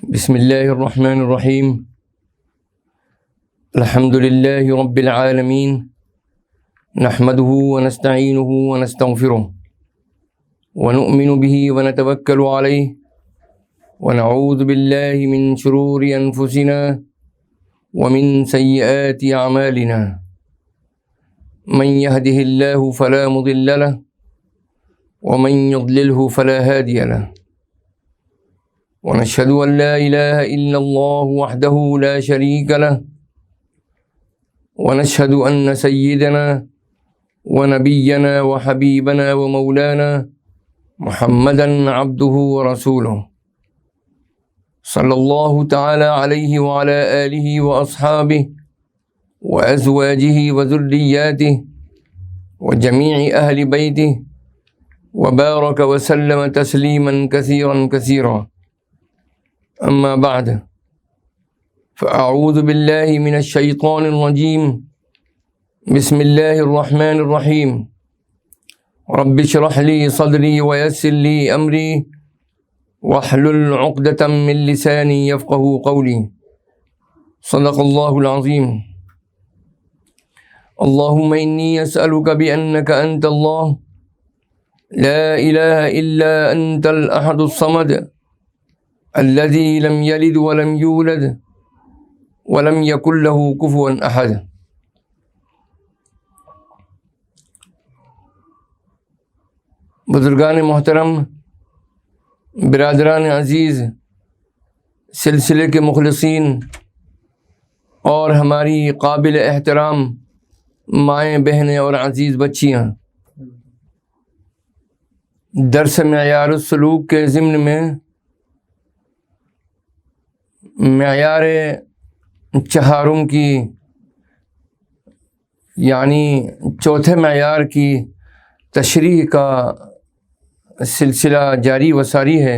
بسم اللہ الرحمن الرحیم الحمد للہ رب العالمین نحمده ونستعینه ونستغفره ونؤمن به ونتوکل علیہ ونعوذ باللہ من شرور انفسنا ومن سیئات اعمالنا من يهده اللہ فلا مضل له ومن يضلله فلا هادي له ونشهد أن لا إله إلا الله وحده لا شريك له ونشهد أن سيدنا ونبينا وحبيبنا ومولانا محمدا عبده ورسوله صلى الله تعالى عليه وعلى آله وأصحابه وأزواجه وذرياته وجميع أهل بيته وبارك وسلم تسليما كثيرا كثيرا. أما بعد فأعوذ بالله من الشيطان الرجيم بسم الله الرحمن الرحيم رب اشرح لي صدري ويسر لي أمري واحلل عقدة من لساني يفقهوا قولي صدق الله العظيم. اللهم إني أسألك بأنك أنت الله لا إله إلا أنت الأحد الصمد الذي لم يلد ولم يولد ولم يكن له كفوا أحد. بزرگان محترم، برادران عزیز، سلسلے کے مخلصین اور ہماری قابل احترام مائیں، بہنیں اور عزیز بچیاں، درس معیار السلوک کے ضمن میں معیار چہارم کی یعنی چوتھے معیار کی تشریح کا سلسلہ جاری و ساری ہے،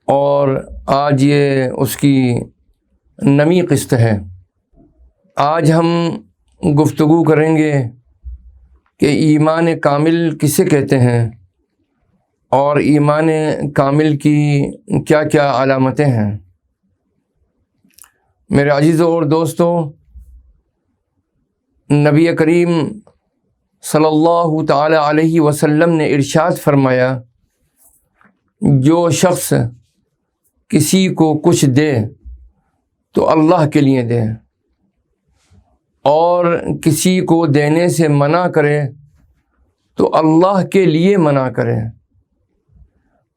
اور آج یہ اس کی نویں قسط ہے. آج ہم گفتگو کریں گے کہ ایمان کامل کسے کہتے ہیں اور ایمان کامل کی کیا کیا علامتیں ہیں. میرے عزیزوں اور دوستوں، نبی کریم صلی اللہ تعالی علیہ وسلم نے ارشاد فرمایا، جو شخص کسی کو کچھ دے تو اللہ کے لیے دے، اور کسی کو دینے سے منع کرے تو اللہ کے لیے منع کرے.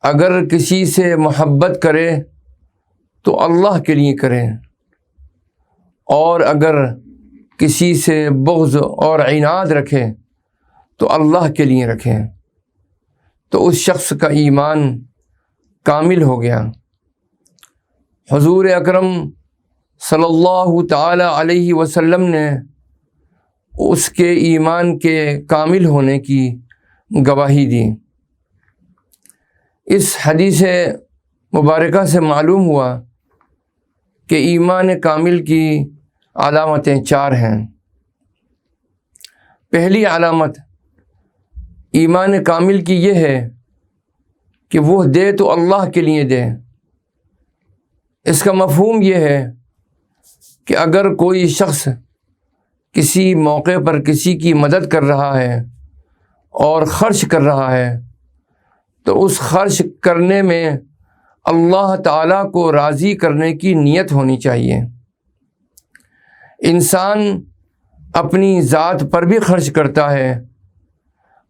اگر کسی سے محبت کرے تو اللہ کے لیے کرے، اور اگر کسی سے بغض اور عناد رکھے تو اللہ کے لیے رکھے، تو اس شخص کا ایمان کامل ہو گیا. حضور اکرم صلی اللہ تعالی علیہ وسلم نے اس کے ایمان کے کامل ہونے کی گواہی دی. اس حدیث مبارکہ سے معلوم ہوا کہ ایمان کامل کی علامتیں 4 ہیں. پہلی علامت ایمان کامل کی یہ ہے کہ وہ دے تو اللہ کے لیے دے. اس کا مفہوم یہ ہے کہ اگر کوئی شخص کسی موقع پر کسی کی مدد کر رہا ہے اور خرچ کر رہا ہے تو اس خرچ کرنے میں اللہ تعالیٰ کو راضی کرنے کی نیت ہونی چاہیے. انسان اپنی ذات پر بھی خرچ کرتا ہے،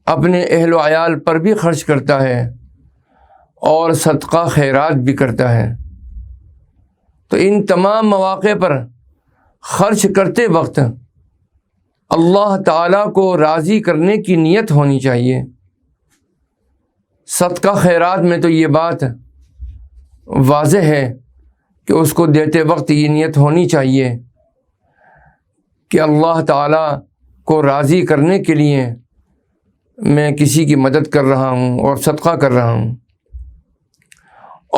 اپنے اہل و عیال پر بھی خرچ کرتا ہے، اور صدقہ خیرات بھی کرتا ہے. تو ان تمام مواقع پر خرچ کرتے وقت اللہ تعالیٰ کو راضی کرنے کی نیت ہونی چاہیے. صدقہ خیرات میں تو یہ بات واضح ہے کہ اس کو دیتے وقت یہ نیت ہونی چاہیے کہ اللہ تعالیٰ کو راضی کرنے کے لیے میں کسی کی مدد کر رہا ہوں اور صدقہ کر رہا ہوں،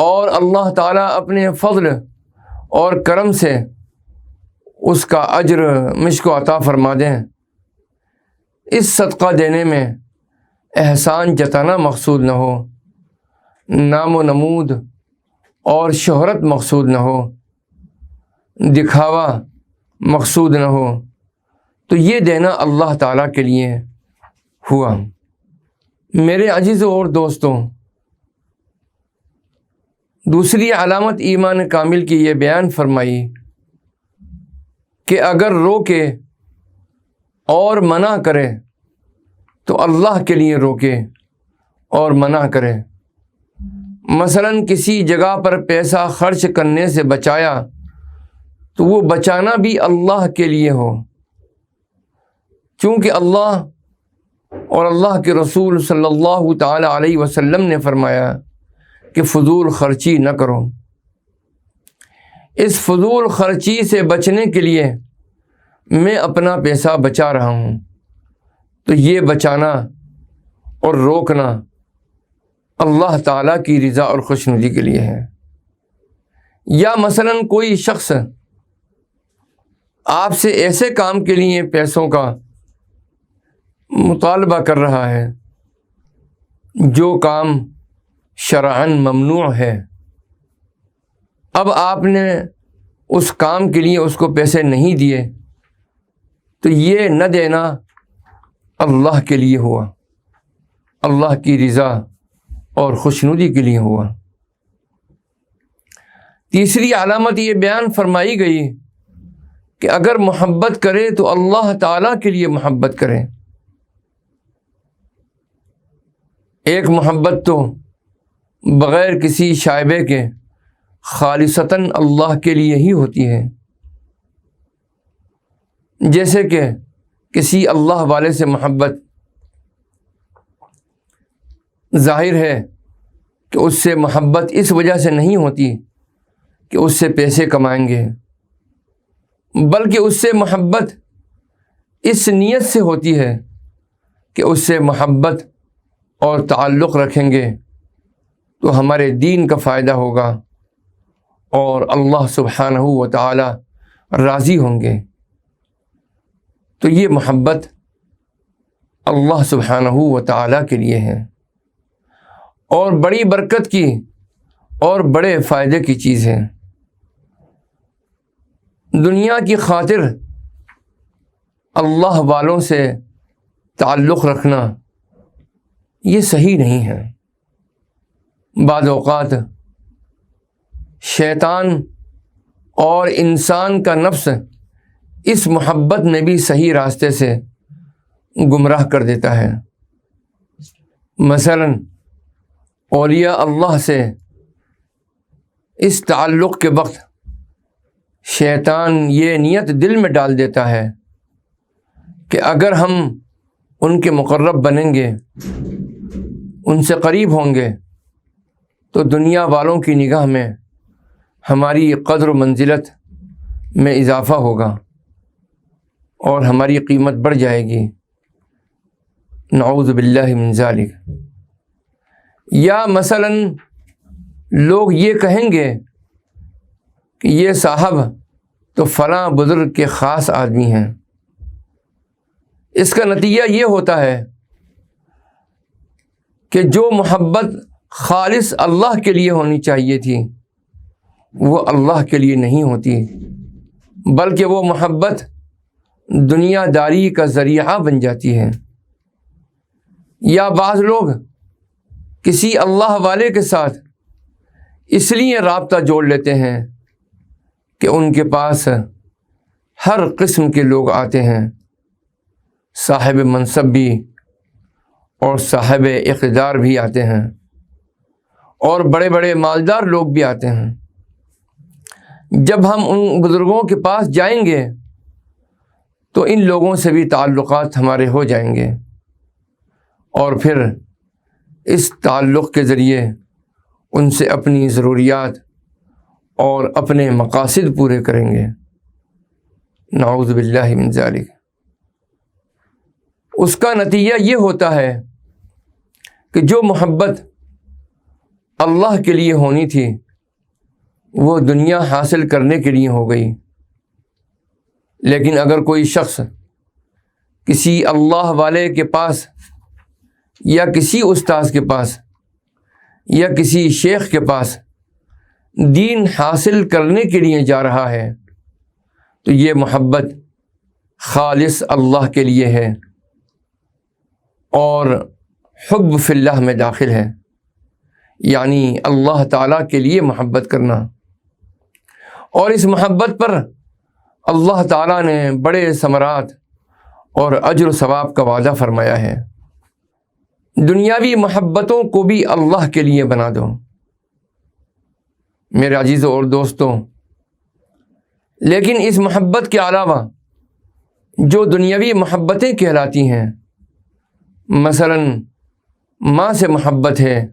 اور اللہ تعالیٰ اپنے فضل اور کرم سے اس کا اجر مجھ کو عطا فرما دیں. اس صدقہ دینے میں احسان جتانا مقصود نہ ہو، نام و نمود اور شہرت مقصود نہ ہو، دکھاوا مقصود نہ ہو، تو یہ دینا اللہ تعالیٰ کے لیے ہوا۔ میرے عزیزوں اور دوستوں، دوسری علامت ایمان کامل کی یہ بیان فرمائی کہ اگر روکے اور منع کرے تو اللہ کے لیے روکے اور منع کرے۔ مثلاً کسی جگہ پر پیسہ خرچ کرنے سے بچایا تو وہ بچانا بھی اللہ کے لیے ہو، چونکہ اللہ اور اللہ کے رسول صلی اللہ تعالی علیہ وسلم نے فرمایا کہ فضول خرچی نہ کرو۔ اس فضول خرچی سے بچنے کے لیے میں اپنا پیسہ بچا رہا ہوں، تو یہ بچانا اور روکنا اللہ تعالیٰ کی رضا اور خوشنودی کے لیے ہے۔ یا مثلاً کوئی شخص آپ سے ایسے کام کے لیے پیسوں کا مطالبہ کر رہا ہے جو کام شرعاً ممنوع ہے، اب آپ نے اس کام کے لیے اس کو پیسے نہیں دیے، تو یہ نہ دینا اللہ کے لیے ہوا، اللہ کی رضا اور خوشنودی کے لیے ہوا۔ تیسری علامت یہ بیان فرمائی گئی کہ اگر محبت کرے تو اللہ تعالیٰ کے لیے محبت کرے۔ ایک محبت تو بغیر کسی شائبے کے خالصتاً اللہ کے لیے ہی ہوتی ہے، جیسے کہ کسی اللہ والے سے محبت ظاہر ہے کہ اس سے محبت اس وجہ سے نہیں ہوتی کہ اس سے پیسے کمائیں گے، بلکہ اس سے محبت اس نیت سے ہوتی ہے کہ اس سے محبت اور تعلق رکھیں گے تو ہمارے دین کا فائدہ ہوگا اور اللہ سبحانہ و تعالی راضی ہوں گے۔ تو یہ محبت اللہ سبحانہ و تعالی کے لیے ہے اور بڑی برکت کی اور بڑے فائدے کی چیز ہے۔ دنیا کی خاطر اللہ والوں سے تعلق رکھنا یہ صحیح نہیں ہے۔ بعض اوقات شیطان اور انسان کا نفس اس محبت میں بھی صحیح راستے سے گمراہ کر دیتا ہے۔ مثلاً اولیاء اللہ سے اس تعلق کے وقت شیطان یہ نیت دل میں ڈال دیتا ہے کہ اگر ہم ان کے مقرب بنیں گے، ان سے قریب ہوں گے، تو دنیا والوں کی نگاہ میں ہماری قدر و منزلت میں اضافہ ہوگا اور ہماری قیمت بڑھ جائے گی، نعوذ باللہ من ذالک۔ یا مثلاً لوگ یہ کہیں گے کہ یہ صاحب تو فلاں بزرگ کے خاص آدمی ہیں۔ اس کا نتیجہ یہ ہوتا ہے کہ جو محبت خالص اللہ کے لیے ہونی چاہیے تھی وہ اللہ کے لیے نہیں ہوتی، بلکہ وہ محبت دنیا داری کا ذریعہ بن جاتی ہے۔ یا بعض لوگ کسی اللہ والے کے ساتھ اس لیے رابطہ جوڑ لیتے ہیں کہ ان کے پاس ہر قسم کے لوگ آتے ہیں، صاحب منصب بھی اور صاحب اقتدار بھی آتے ہیں اور بڑے بڑے مالدار لوگ بھی آتے ہیں۔ جب ہم ان بزرگوں کے پاس جائیں گے تو ان لوگوں سے بھی تعلقات ہمارے ہو جائیں گے اور پھر اس تعلق کے ذریعے ان سے اپنی ضروریات اور اپنے مقاصد پورے کریں گے، نعوذ باللہ من ذالک۔ اس کا نتیجہ یہ ہوتا ہے کہ جو محبت اللہ کے لیے ہونی تھی وہ دنیا حاصل کرنے کے لیے ہو گئی۔ لیکن اگر کوئی شخص کسی اللہ والے کے پاس یا کسی استاذ کے پاس یا کسی شیخ کے پاس دین حاصل کرنے کے لیے جا رہا ہے تو یہ محبت خالص اللہ کے لیے ہے اور حب فی اللہ میں داخل ہے، یعنی اللہ تعالیٰ کے لیے محبت کرنا۔ اور اس محبت پر اللہ تعالیٰ نے بڑے ثمرات اور اجر و ثواب کا وعدہ فرمایا ہے۔ دنیاوی محبتوں کو بھی اللہ کے لیے بنا دو۔ میرے عزیزوں اور دوستوں، لیکن اس محبت کے علاوہ جو دنیاوی محبتیں کہلاتی ہیں، مثلاً ماں سے محبت ہے،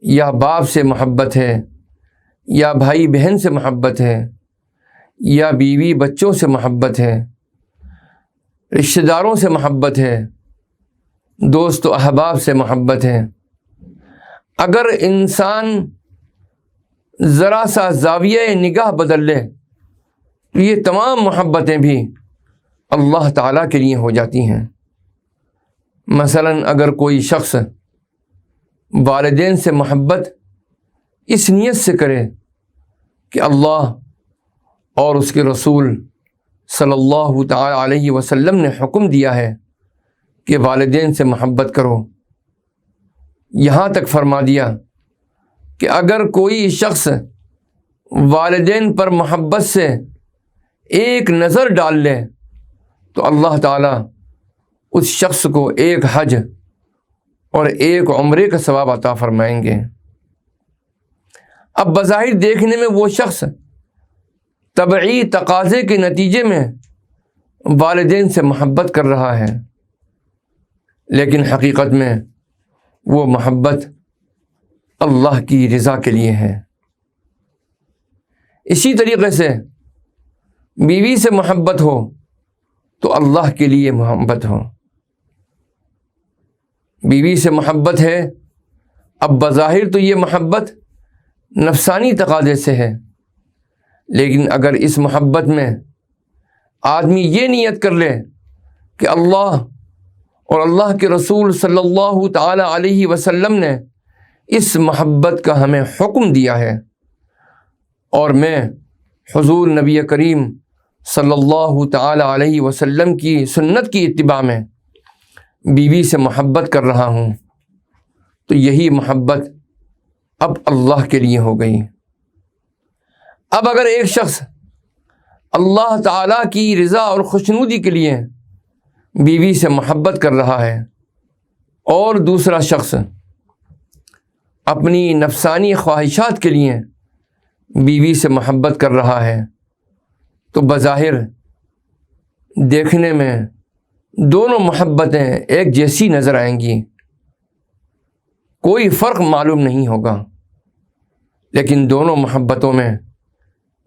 یا باپ سے محبت ہے، یا بھائی بہن سے محبت ہے، یا بیوی بچوں سے محبت ہے، رشتہ داروں سے محبت ہے، دوست و احباب سے محبت ہے، اگر انسان ذرا سا زاویہ نگاہ بدل لے تو یہ تمام محبتیں بھی اللہ تعالیٰ کے لیے ہو جاتی ہیں۔ مثلاً اگر کوئی شخص والدین سے محبت اس نیت سے کرے کہ اللہ اور اس کے رسول صلی اللہ تعالی علیہ وسلم نے حکم دیا ہے کہ والدین سے محبت کرو، یہاں تک فرما دیا کہ اگر کوئی شخص والدین پر محبت سے ایک نظر ڈال لے تو اللہ تعالیٰ اس شخص کو ایک حج اور ایک عمرے کا ثواب عطا فرمائیں گے۔ اب بظاہر دیکھنے میں وہ شخص طبعی تقاضے کے نتیجے میں والدین سے محبت کر رہا ہے، لیکن حقیقت میں وہ محبت اللہ کی رضا کے لیے ہے۔ اسی طریقے سے بیوی سے محبت ہو تو اللہ کے لیے محبت ہو۔ بیوی سے محبت ہے، اب بظاہر تو یہ محبت نفسانی تقاضے سے ہے، لیکن اگر اس محبت میں آدمی یہ نیت کر لے کہ اللہ اور اللہ کے رسول صلی اللہ تعالی علیہ وسلم نے اس محبت کا ہمیں حکم دیا ہے اور میں حضور نبی کریم صلی اللہ تعالی علیہ وسلم کی سنت کی اتباع میں بیوی سے محبت کر رہا ہوں، تو یہی محبت اب اللہ کے لیے ہو گئی۔ اب اگر ایک شخص اللہ تعالیٰ کی رضا اور خوشنودی کے لیے بیوی سے محبت کر رہا ہے اور دوسرا شخص اپنی نفسانی خواہشات کے لیے بیوی سے محبت کر رہا ہے تو بظاہر دیکھنے میں دونوں محبتیں ایک جیسی نظر آئیں گی، کوئی فرق معلوم نہیں ہوگا، لیکن دونوں محبتوں میں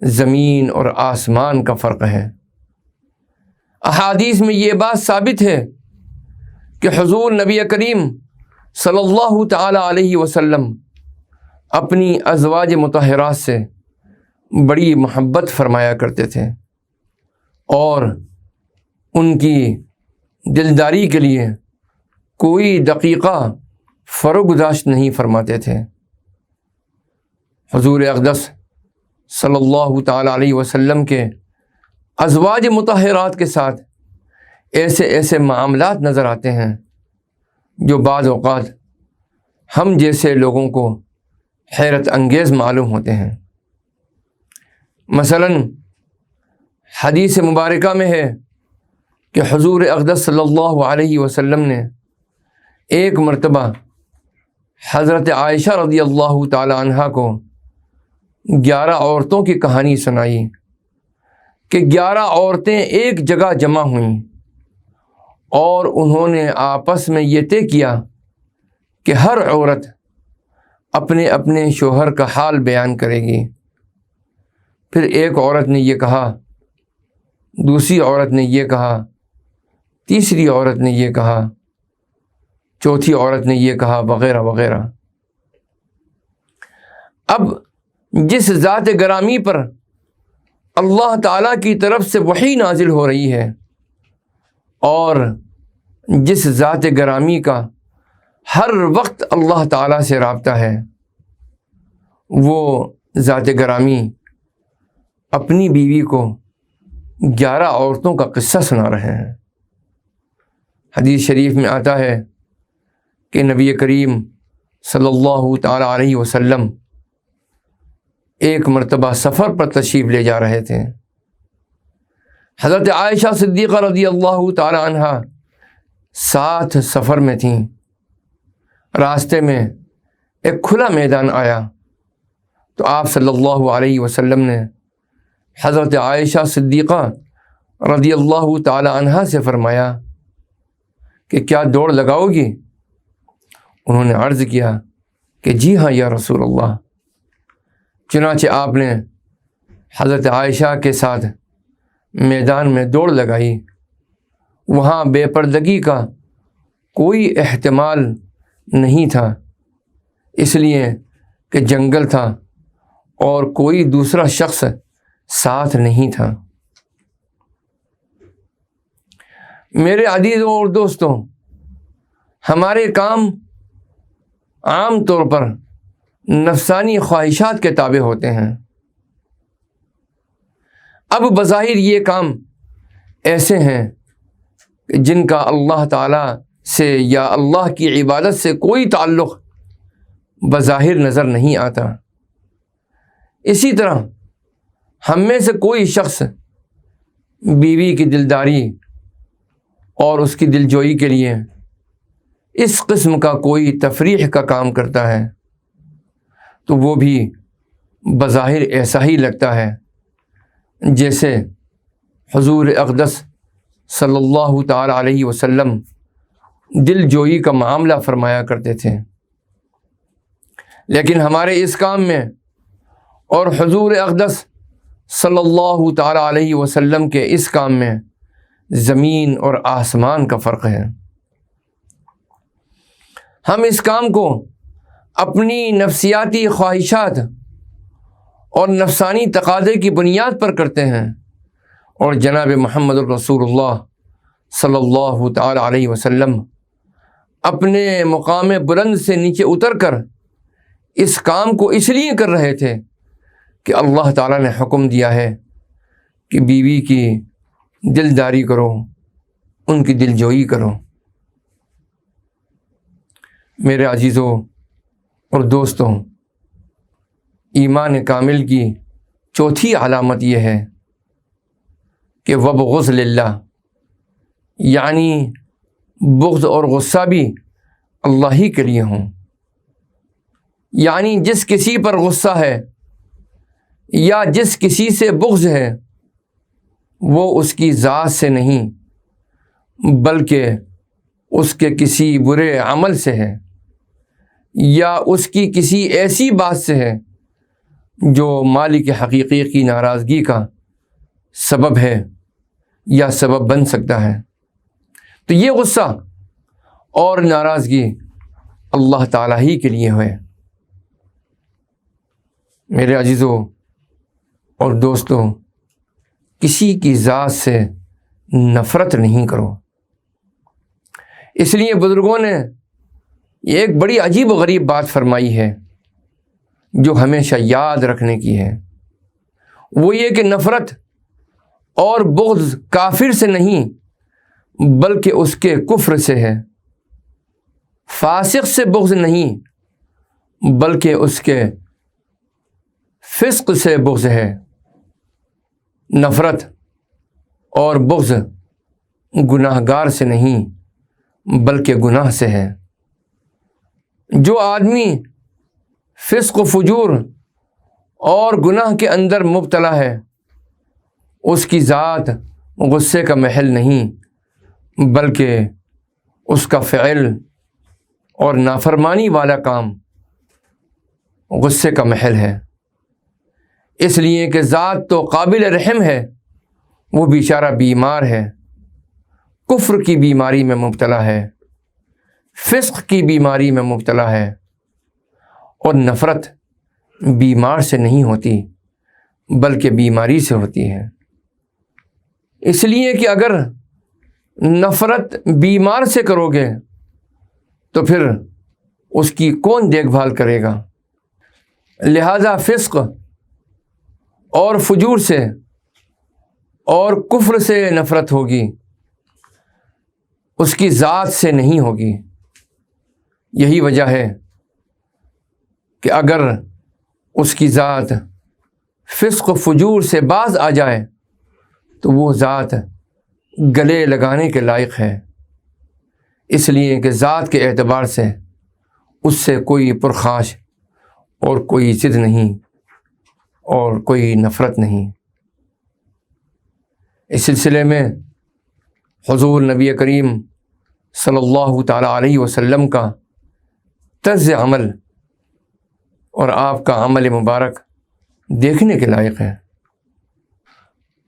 زمین اور آسمان کا فرق ہے۔ احادیث میں یہ بات ثابت ہے کہ حضور نبی کریم صلی اللہ تعالی علیہ وسلم اپنی ازواج مطہرات سے بڑی محبت فرمایا کرتے تھے اور ان کی دلداری کے لیے کوئی دقیقہ فروگزاشت نہیں فرماتے تھے۔ حضور اقدس صلی اللہ تعالی علیہ وسلم کے ازواج مطہرات کے ساتھ ایسے معاملات نظر آتے ہیں جو بعض اوقات ہم جیسے لوگوں کو حیرت انگیز معلوم ہوتے ہیں۔ مثلاً حدیث مبارکہ میں ہے کہ حضور اقدس صلی اللہ علیہ وسلم نے ایک مرتبہ حضرت عائشہ رضی اللہ تعالی عنہا کو 11 عورتوں کی کہانی سنائی کہ 11 عورتیں ایک جگہ جمع ہوئیں اور انہوں نے آپس میں یہ طے کیا کہ ہر عورت اپنے اپنے شوہر کا حال بیان کرے گی۔ پھر ایک عورت نے یہ کہا، دوسری عورت نے یہ کہا، تیسری عورت نے یہ کہا، چوتھی عورت نے یہ کہا، وغیرہ وغیرہ۔ اب جس ذات گرامی پر اللہ تعالیٰ کی طرف سے وحی نازل ہو رہی ہے اور جس ذات گرامی کا ہر وقت اللہ تعالیٰ سے رابطہ ہے، وہ ذات گرامی اپنی بیوی کو 11 عورتوں کا قصہ سنا رہے ہیں۔ حدیث شریف میں آتا ہے کہ نبی کریم صلی اللہ تعالی علیہ وسلم ایک مرتبہ سفر پر تشریف لے جا رہے تھے۔ حضرت عائشہ صدیقہ رضی اللہ تعالی عنہا ساتھ سفر میں تھیں۔ راستے میں ایک کھلا میدان آیا تو آپ صلی اللہ علیہ وسلم نے حضرت عائشہ صدیقہ رضی اللہ تعالی عنہا سے فرمایا کہ کیا دوڑ لگاؤ گی؟ انہوں نے عرض کیا کہ جی ہاں یا رسول اللہ۔ چنانچہ آپ نے حضرت عائشہ کے ساتھ میدان میں دوڑ لگائی۔ وہاں بے پردگی کا کوئی احتمال نہیں تھا، اس لیے کہ جنگل تھا اور کوئی دوسرا شخص ساتھ نہیں تھا۔ میرے عزیزوں اور دوستوں، ہمارے کام عام طور پر نفسانی خواہشات کے تابع ہوتے ہیں۔ اب بظاہر یہ کام ایسے ہیں جن کا اللہ تعالیٰ سے یا اللہ کی عبادت سے کوئی تعلق بظاہر نظر نہیں آتا۔ اسی طرح ہم میں سے کوئی شخص بیوی کی دلداری اور اس کی دلجوئی کے لیے اس قسم کا کوئی تفریح کا کام کرتا ہے تو وہ بھی بظاہر ایسا ہی لگتا ہے جیسے حضور اقدس صلی اللہ تعالی علیہ وسلم دل جوئی کا معاملہ فرمایا کرتے تھے۔ لیکن ہمارے اس کام میں اور حضور اقدس صلی اللہ تعالی علیہ وسلم کے اس کام میں زمین اور آسمان کا فرق ہے۔ ہم اس کام کو اپنی نفسیاتی خواہشات اور نفسانی تقاضے کی بنیاد پر کرتے ہیں، اور جناب محمد الرسول اللہ صلی اللہ تعالی علیہ وسلم اپنے مقام بلند سے نیچے اتر کر اس کام کو اس لیے کر رہے تھے کہ اللہ تعالیٰ نے حکم دیا ہے کہ بیوی کی دلداری کرو، ان کی دلجوئی کرو۔ میرے عزیزوں اور دوستوں، ایمان کامل کی چوتھی علامت یہ ہے کہ وبغض للہ، یعنی بغض اور غصہ بھی اللہ ہی کے لیے ہوں۔ یعنی جس کسی پر غصہ ہے یا جس کسی سے بغض ہے وہ اس کی ذات سے نہیں بلکہ اس کے کسی برے عمل سے ہے، یا اس کی کسی ایسی بات سے ہے جو مالک حقیقی کی ناراضگی کا سبب ہے یا سبب بن سکتا ہے۔ تو یہ غصہ اور ناراضگی اللہ تعالیٰ ہی کے لیے ہے۔ میرے عزیزوں اور دوستوں، کسی کی ذات سے نفرت نہیں کرو۔ اس لیے بزرگوں نے یہ ایک بڑی عجیب و غریب بات فرمائی ہے جو ہمیشہ یاد رکھنے کی ہے، وہ یہ کہ نفرت اور بغض کافر سے نہیں بلکہ اس کے کفر سے ہے، فاسق سے بغض نہیں بلکہ اس کے فسق سے بغض ہے۔ نفرت اور بغض گناہ گار سے نہیں بلکہ گناہ سے ہے۔ جو آدمی فسق و فجور اور گناہ کے اندر مبتلا ہے اس کی ذات غصے کا محل نہیں بلکہ اس کا فعل اور نافرمانی والا کام غصے کا محل ہے۔ اس لیے کہ ذات تو قابل رحم ہے، وہ بیچارہ بیمار ہے، کفر کی بیماری میں مبتلا ہے، فسق کی بیماری میں مبتلا ہے، اور نفرت بیمار سے نہیں ہوتی بلکہ بیماری سے ہوتی ہے۔ اس لیے کہ اگر نفرت بیمار سے کرو گے تو پھر اس کی کون دیکھ بھال کرے گا؟ لہذا فسق اور فجور سے اور کفر سے نفرت ہوگی، اس کی ذات سے نہیں ہوگی۔ یہی وجہ ہے کہ اگر اس کی ذات فسق و فجور سے باز آ جائے تو وہ ذات گلے لگانے کے لائق ہے، اس لیے کہ ذات کے اعتبار سے اس سے کوئی پرخاش اور کوئی ضد نہیں اور کوئی نفرت نہیں۔ اس سلسلے میں حضور نبی کریم صلی اللہ تعالیٰ علیہ وسلم کا طرز عمل اور آپ کا عمل مبارک دیکھنے کے لائق ہے۔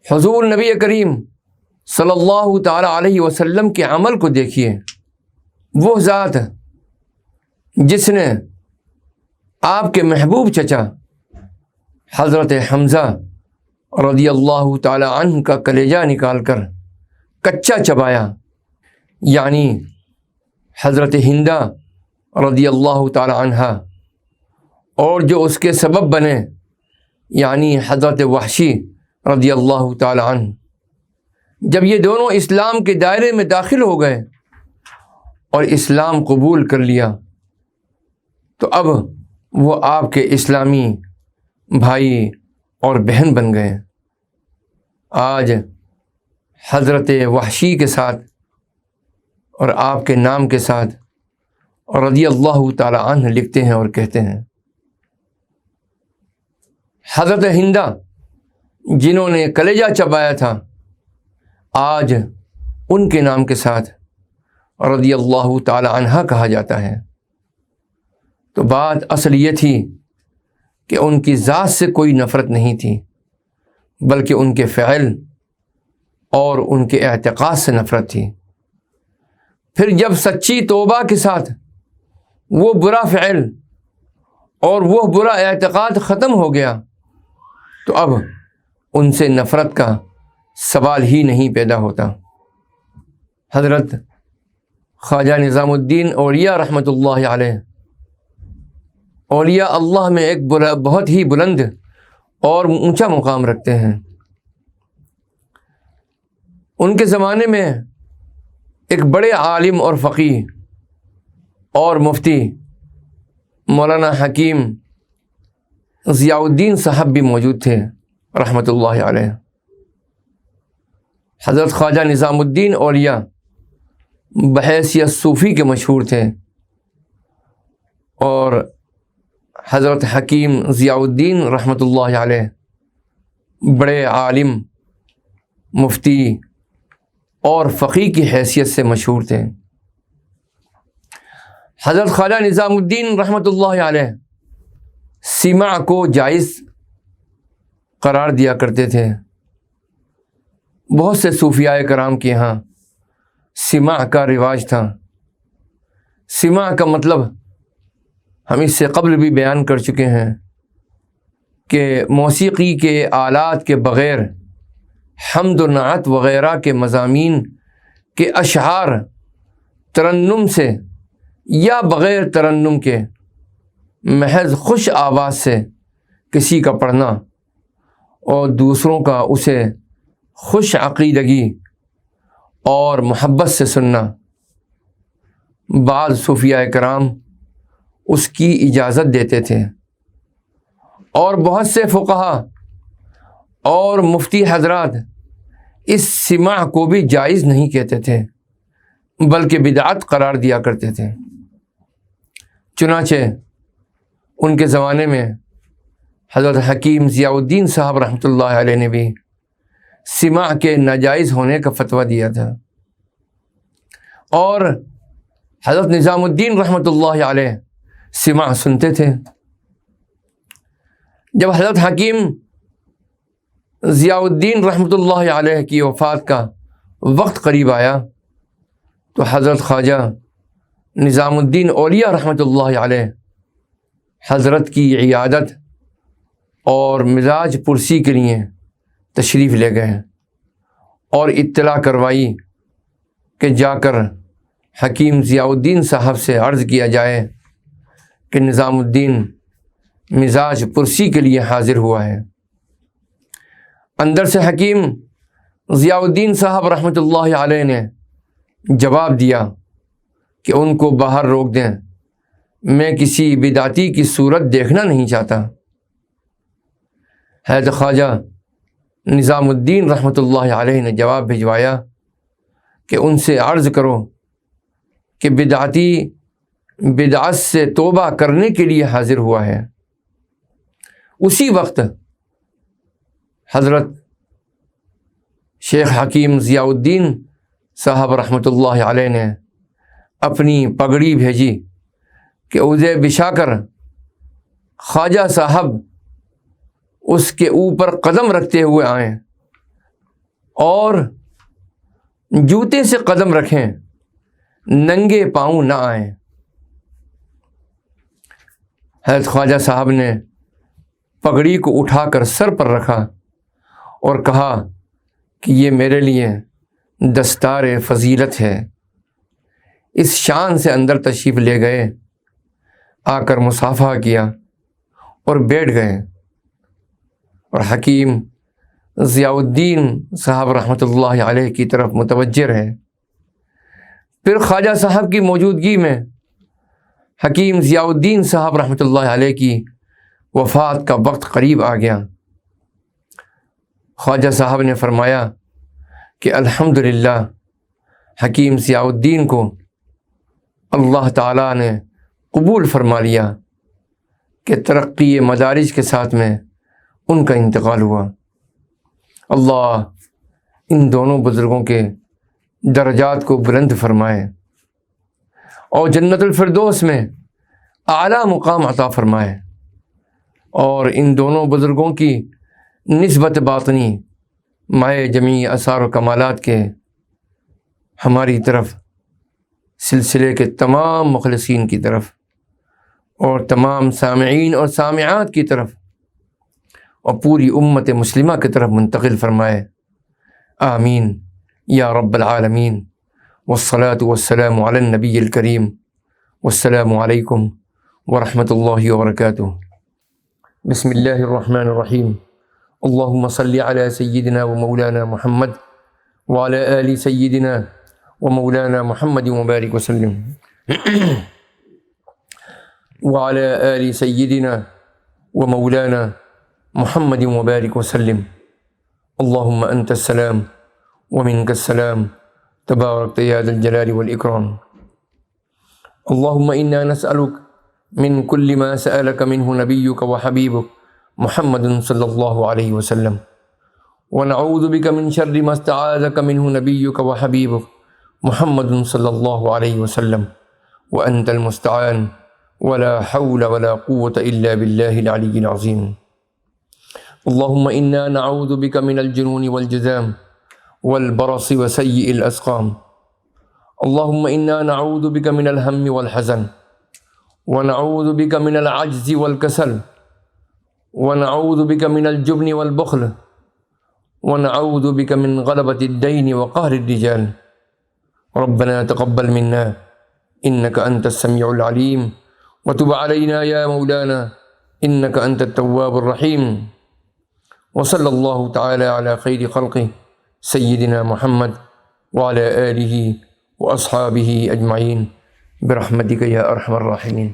حضور نبی کریم صلی اللہ تعالیٰ علیہ وسلم کے عمل کو دیکھیے۔ وہ ذات جس نے آپ کے محبوب چچا حضرت حمزہ رضی اللہ تعالی عنہ کا کلیجہ نکال کر کچا چبایا، یعنی حضرت ہندہ رضی اللہ تعالی عنہ، اور جو اس کے سبب بنے یعنی حضرت وحشی رضی اللہ تعالی عنہ، جب یہ دونوں اسلام کے دائرے میں داخل ہو گئے اور اسلام قبول کر لیا تو اب وہ آپ کے اسلامی بھائی اور بہن بن گئے۔ آج حضرت وحشی کے ساتھ اور آپ کے نام کے ساتھ رضی اللہ تعالی عنہ لکھتے ہیں اور کہتے ہیں۔ حضرت ہندہ جنہوں نے کلیجہ چبایا تھا، آج ان کے نام کے ساتھ رضی اللہ تعالی عنہ کہا جاتا ہے۔ تو بات اصل یہ تھی کہ ان کی ذات سے کوئی نفرت نہیں تھی، بلکہ ان کے فعل اور ان کے اعتقاد سے نفرت تھی۔ پھر جب سچی توبہ کے ساتھ وہ برا فعل اور وہ برا اعتقاد ختم ہو گیا تو اب ان سے نفرت کا سوال ہی نہیں پیدا ہوتا۔ حضرت خواجہ نظام الدین اولیاء رحمۃ اللہ علیہ، اولیاء اللہ میں ایک بہت ہی بلند اور اونچا مقام رکھتے ہیں۔ ان کے زمانے میں ایک بڑے عالم اور فقیہ اور مفتی مولانا حکیم ضیاء الدین صاحب بھی موجود تھے رحمۃ اللہ علیہ۔ حضرت خواجہ نظام الدین اولیاء بحیثیت صوفی کے مشہور تھے، اور حضرت حکیم ضیاء الدین رحمۃ اللہ علیہ بڑے عالم، مفتی اور فقیہ کی حیثیت سے مشہور تھے۔ حضرت خواجہ نظام الدین رحمۃ اللہ علیہ سماع کو جائز قرار دیا کرتے تھے۔ بہت سے صوفیاء کرام کے یہاں سماع کا رواج تھا۔ سماع کا مطلب ہم اس سے قبل بھی بیان کر چکے ہیں کہ موسیقی کے آلات کے بغیر حمد و نعت وغیرہ کے مضامین کے اشعار ترنم سے یا بغیر ترنم کے محض خوش آواز سے کسی کا پڑھنا اور دوسروں کا اسے خوش عقیدگی اور محبت سے سننا، بعض صوفیاء کرام اس کی اجازت دیتے تھے، اور بہت سے فقہا اور مفتی حضرات اس سماع کو بھی جائز نہیں کہتے تھے بلکہ بدعت قرار دیا کرتے تھے۔ چنانچہ ان کے زمانے میں حضرت حکیم ضیاء الدین صاحب رحمۃ اللہ علیہ نے بھی سماع کے ناجائز ہونے کا فتویٰ دیا تھا، اور حضرت نظام الدین رحمۃ اللہ علیہ سماع سنتے تھے۔ جب حضرت حکیم ضیاء الدین رحمۃ اللہ علیہ کی وفات کا وقت قریب آیا تو حضرت خواجہ نظام الدین اولیاء رحمۃ اللہ علیہ حضرت کی عیادت اور مزاج پرسی کے لیے تشریف لے گئے اور اطلاع کروائی کہ جا کر حکیم ضیاء الدین صاحب سے عرض کیا جائے کہ نظام الدین مزاج پرسی کے لیے حاضر ہوا ہے۔ اندر سے حکیم ضیاء الدین صاحب رحمۃ اللہ علیہ نے جواب دیا کہ ان کو باہر روک دیں، میں کسی بدعتی کی صورت دیکھنا نہیں چاہتا۔ حضرت خواجہ نظام الدین رحمۃ اللہ علیہ نے جواب بھجوایا کہ ان سے عرض کرو کہ بدعتی بدعت سے توبہ کرنے کے لیے حاضر ہوا ہے۔ اسی وقت حضرت شیخ حکیم ضیاء الدین صاحب رحمۃ اللہ علیہ نے اپنی پگڑی بھیجی کہ اسے بچھا کر خواجہ صاحب اس کے اوپر قدم رکھتے ہوئے آئیں اور جوتے سے قدم رکھیں، ننگے پاؤں نہ آئیں۔ حضرت خواجہ صاحب نے پگڑی کو اٹھا کر سر پر رکھا اور کہا کہ یہ میرے لیے دستار فضیلت ہے۔ اس شان سے اندر تشریف لے گئے، آ کر مصافحہ کیا اور بیٹھ گئے، اور حکیم ضیاء الدین صاحب رحمۃ اللہ علیہ کی طرف متوجہ رہے۔ پھر خواجہ صاحب کی موجودگی میں حکیم ضیاء الدین صاحب رحمۃ اللہ علیہ کی وفات کا وقت قریب آ گیا۔ خواجہ صاحب نے فرمایا کہ الحمدللہ حکیم ضیاء الدین کو اللہ تعالیٰ نے قبول فرما لیا کہ ترقی مدارج کے ساتھ میں ان کا انتقال ہوا۔ اللہ ان دونوں بزرگوں کے درجات کو بلند فرمائے اور جنت الفردوس میں اعلیٰ مقام عطا فرمائے، اور ان دونوں بزرگوں کی نسبت باطنی مائے جمیع آثار و کمالات کے ہماری طرف، سلسلے کے تمام مخلصین کی طرف، اور تمام سامعین اور سامعات کی طرف، اور پوری امت مسلمہ کی طرف منتقل فرمائے۔ آمین یا رب العالمین، والصلاة والسلام علی النبی الکریم، والسلام علیکم ورحمۃ اللہ وبرکاتہ۔ بسم اللہ الرحمن الرحیم، اللہم صلی علی سیدنا و مولانا محمد وعلی آل سیدنا و مولانا محمد مبارک وسلم وعلی آل سیدنا و مولانا محمد مبارک وسلم۔ اللہم انت السلام ومنک السلام، تبارکت یا ذا الجلال والإکرام۔ اللہم انا نسألک من کل ما سألک منہ نبیک وحبیبک محمد صلی اللہ علیہ وسلم، ونعوذ بک من شر ما استعاذک منہ نبیک وحبیبک محمد صلی اللہ علیہ وسلم، وانت المستعان، ولا حول ولا قوة الا باللہ العلی العظیم۔ اللہم انا نعوذ بک من الجنون والجذام والبرص وسیء الاسقام۔ اللہم انا نعوذ بک من الہم والحزن، ونعوذ بک من العجز والکسل، ونعوذ بک من الجبن والبخل، ونعوذ بک من غلبۃ الدین وقہر الرجال۔ ربنا تقبل منا انک انت السمیع العلیم، وتب علینا یا مولانا انک انت التواب الرحیم۔ وصلی اللہ تعالی علی خیر خلقہ سیدنا محمد وعلی آلہ واصحابہ اجمعین برحمتک یا ارحم الراحمین۔